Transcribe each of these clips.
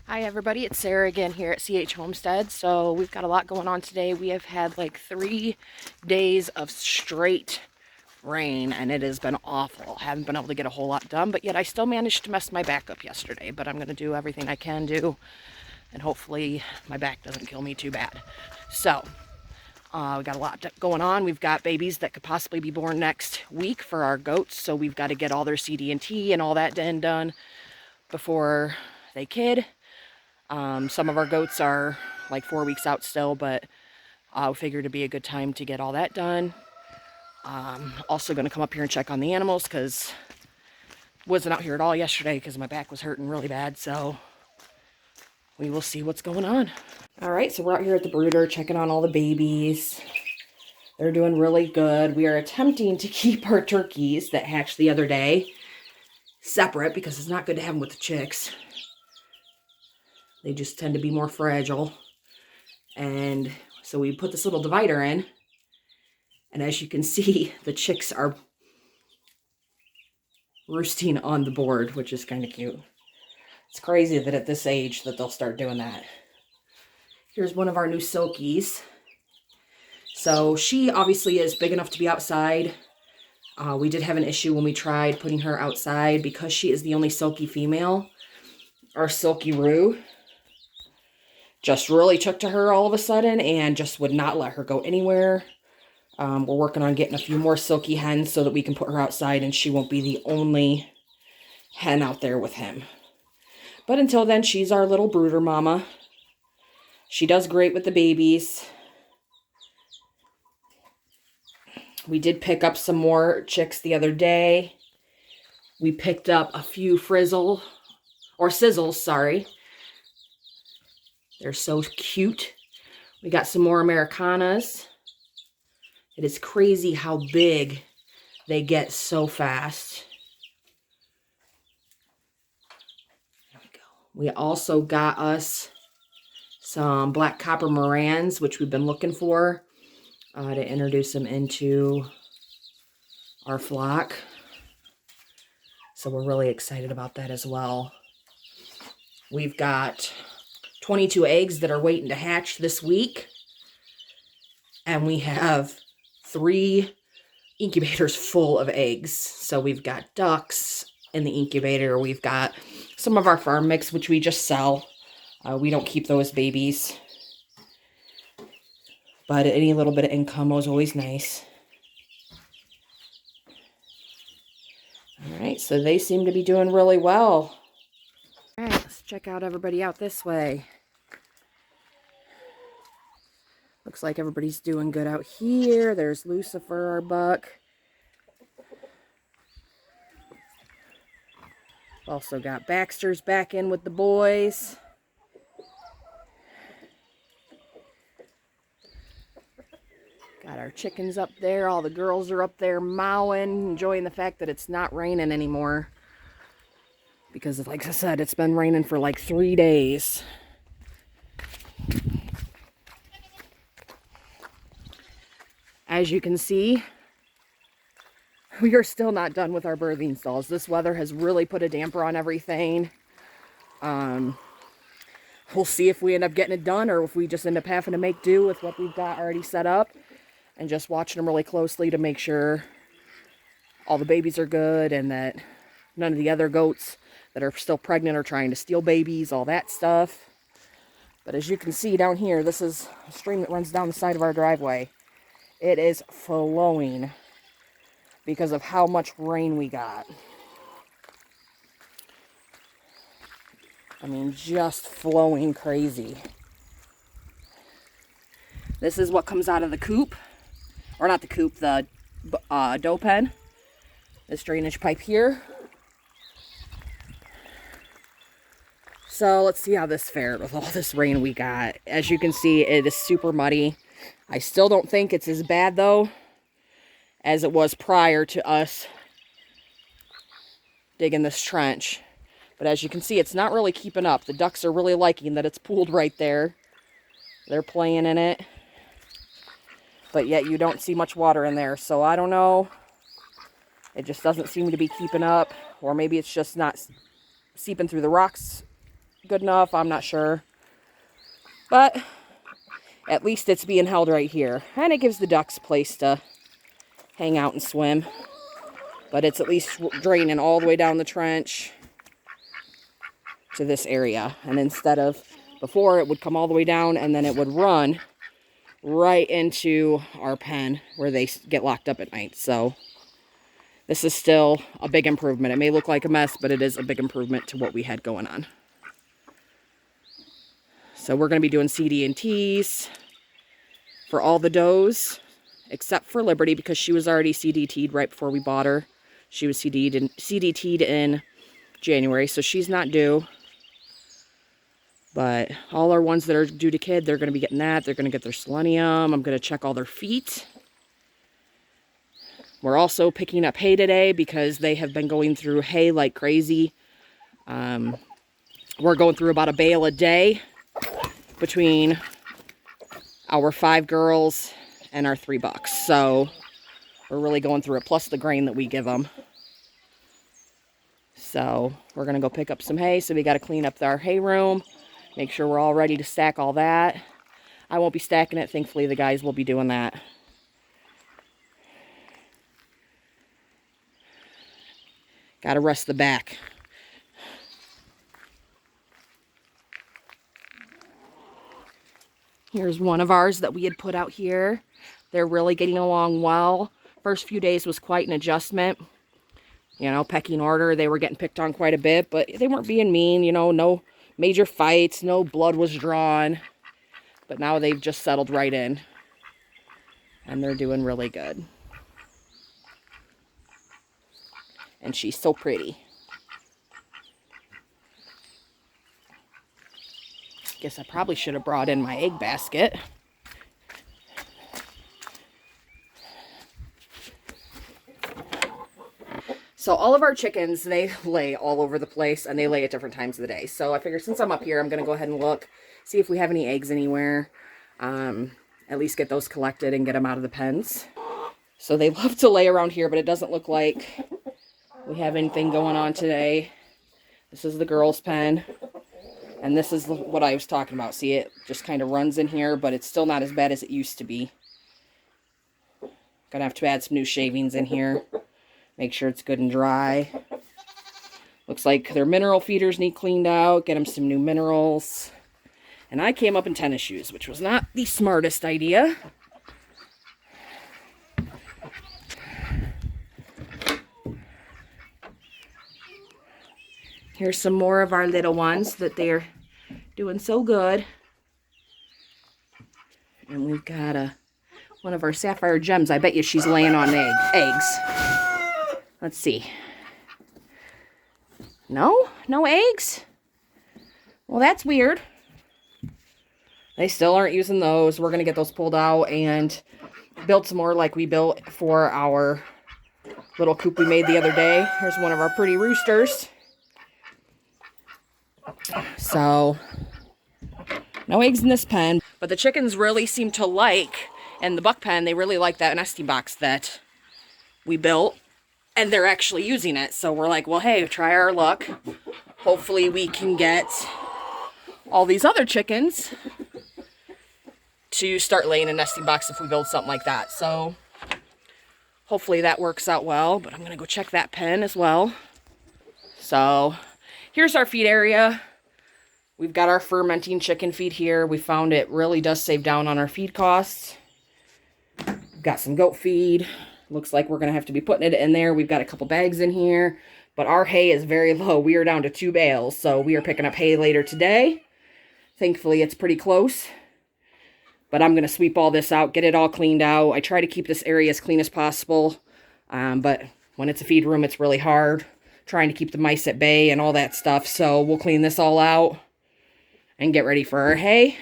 Hi everybody, it's Sarah again here at CH Homestead. So we've got a lot going on today. We have had like 3 days of straight rain and it has been awful. I haven't been able to get a whole lot done, but yet I still managed to mess my back up yesterday. But I'm going to do everything I can do and hopefully my back doesn't kill me too bad. So we got a lot going on. We've got babies that could possibly be born next week for our goats. So we've got to get all their CD&T and all that done before they kid. Some of our goats are like 4 weeks out still, but I figured it'd be a good time to get all that done. Also going to come up here and check on the animals because wasn't out here at all yesterday because my back was hurting really bad. So we will see what's going on. All right, so we're out here at the brooder checking on all the babies. They're doing really good. We are attempting to keep our turkeys that hatched the other day separate because it's not good to have them with the chicks. They just tend to be more fragile. And so we put this little divider in. And as you can see, the chicks are roosting on the board, which is kind of cute. It's crazy that at this age that they'll start doing that. Here's one of our new silkies. So she obviously is big enough to be outside. We did have an issue when we tried putting her outside because she is the only silky female. Our silky Roo just really took to her all of a sudden and just would not let her go anywhere. We're working on getting a few more silky hens so that we can put her outside and she won't be the only hen out there with him. But until then, she's our little brooder mama. She does great with the babies. We did pick up some more chicks the other day. We picked up a few sizzles, sorry. They're so cute. We got some more Americanas. It is crazy how big they get so fast. There we go. We also got us some black copper Morans, which we've been looking for to introduce them into our flock. So we're really excited about that as well. We've got 22 eggs that are waiting to hatch this week. And we have 3 incubators full of eggs. So we've got ducks in the incubator. We've got some of our farm mix, which we just sell. We don't keep those babies. But any little bit of income was always nice. All right, so they seem to be doing really well. All right, let's check out everybody out this way. Looks like everybody's doing good out here. There's Lucifer, our buck. Also got Baxter's back in with the boys. Got our chickens up there. All the girls are up there mowing, enjoying the fact that it's not raining anymore. Because, like I said, it's been raining for like 3 days. As you can see, we are still not done with our birthing stalls. This weather has really put a damper on everything. We'll see if we end up getting it done or if we just end up having to make do with what we've got already set up. And just watching them really closely to make sure all the babies are good and that none of the other goats that are still pregnant are trying to steal babies, all that stuff. But as you can see down here, this is a stream that runs down the side of our driveway. It is flowing because of how much rain we got. I mean, just flowing crazy. This is what comes out of the coop. Or not the coop, the doe pen. This drainage pipe here. So let's see how this fared with all this rain we got. As you can see, it is super muddy. I still don't think it's as bad though as it was prior to us digging this trench. But as you can see, it's not really keeping up. The ducks are really liking that it's pooled right there. They're playing in it. But yet you don't see much water in there. So I don't know. It just doesn't seem to be keeping up. Or maybe it's just not seeping through the rocks good enough, I'm not sure. But at least it's being held right here. And it gives the ducks a place to hang out and swim. But it's at least draining all the way down the trench to this area. And instead of, before it would come all the way down and then it would run right into our pen where they get locked up at night. So this is still a big improvement. It may look like a mess, but it is a big improvement to what we had going on. So we're going to be doing CD&Ts for all the does, except for Liberty, because she was already CDT'd right before we bought her. She was CDT'd in January, so she's not due. But all our ones that are due to kid, they're going to be getting that. They're going to get their selenium. I'm going to check all their feet. We're also picking up hay today because they have been going through hay like crazy. We're going through about a bale a day between our 5 girls and our 3 bucks. So we're really going through it, plus the grain that we give them. So we're going to go pick up some hay. So we got to clean up our hay room. Make sure we're all ready to stack all that. I won't be stacking it. Thankfully, the guys will be doing that. Got to rest the back. Here's one of ours that we had put out here. They're really getting along well. First few days was quite an adjustment. You know, pecking order. They were getting picked on quite a bit, but they weren't being mean. You know, no major fights, no blood was drawn, but now they've just settled right in and they're doing really good. And she's so pretty. Guess I probably should have brought in my egg basket. So all of our chickens, they lay all over the place, and they lay at different times of the day. So I figured since I'm up here, I'm going to go ahead and look, see if we have any eggs anywhere. At least get those collected and get them out of the pens. So they love to lay around here, but it doesn't look like we have anything going on today. This is the girls' pen. And this is what I was talking about. See, it just kind of runs in here, but it's still not as bad as it used to be. Gonna have to add some new shavings in here. Make sure it's good and dry. Looks like their mineral feeders need cleaned out. Get them some new minerals. And I came up in tennis shoes, which was not the smartest idea. Here's some more of our little ones that they're doing so good. And we've got one of our sapphire gems. I bet you she's laying on eggs. Let's see. No? No eggs? Well, that's weird. They still aren't using those. We're going to get those pulled out and build some more like we built for our little coop we made the other day. Here's one of our pretty roosters. So, no eggs in this pen. But the chickens really seem to like, and the buck pen, they really like that nesting box that we built. And they're actually using it. So we're like, well, hey, try our luck. Hopefully we can get all these other chickens to start laying a nesting box if we build something like that. So hopefully that works out well. But I'm going to go check that pen as well. So here's our feed area. We've got our fermenting chicken feed here. We found it really does save down on our feed costs. We've got some goat feed. Looks like we're going to have to be putting it in there. We've got a couple bags in here. But our hay is very low. We are down to 2 bales. So we are picking up hay later today. Thankfully, it's pretty close. But I'm going to sweep all this out, get it all cleaned out. I try to keep this area as clean as possible. But when it's a feed room, it's really hard. Trying to keep the mice at bay and all that stuff. So we'll clean this all out and get ready for our hay.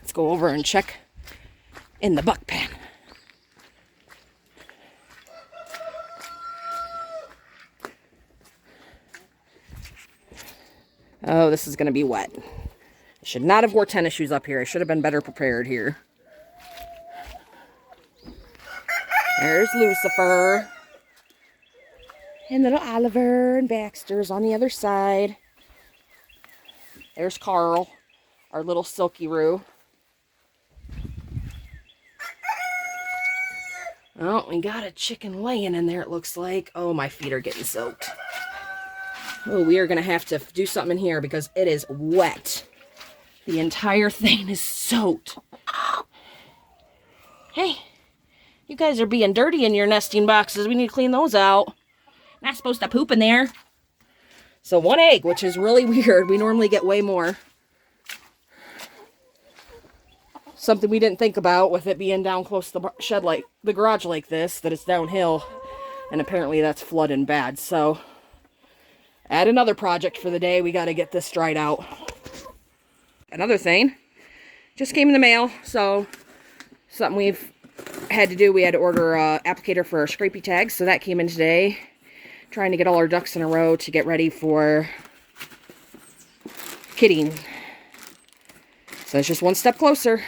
Let's go over and check in the buck pen. Oh, this is going to be wet. I should not have wore tennis shoes up here. I should have been better prepared here. There's Lucifer. And little Oliver and Baxter's on the other side. There's Carl, our little Silky-Roo. Oh, we got a chicken laying in there, it looks like. Oh, my feet are getting soaked. Oh, we are going to have to do something in here because it is wet. The entire thing is soaked. Hey, you guys are being dirty in your nesting boxes. We need to clean those out. Not supposed to poop in there. So 1 egg, which is really weird. We normally get way more. Something we didn't think about with it being down close to the shed like the garage like this, that it's downhill. And apparently that's flooding bad. So add another project for the day. We got to get this dried out. Another thing just came in the mail. So something we've had to do. We had to order an applicator for our scrapey tags. So that came in today. Trying to get all our ducks in a row to get ready for kidding. So it's just one step closer.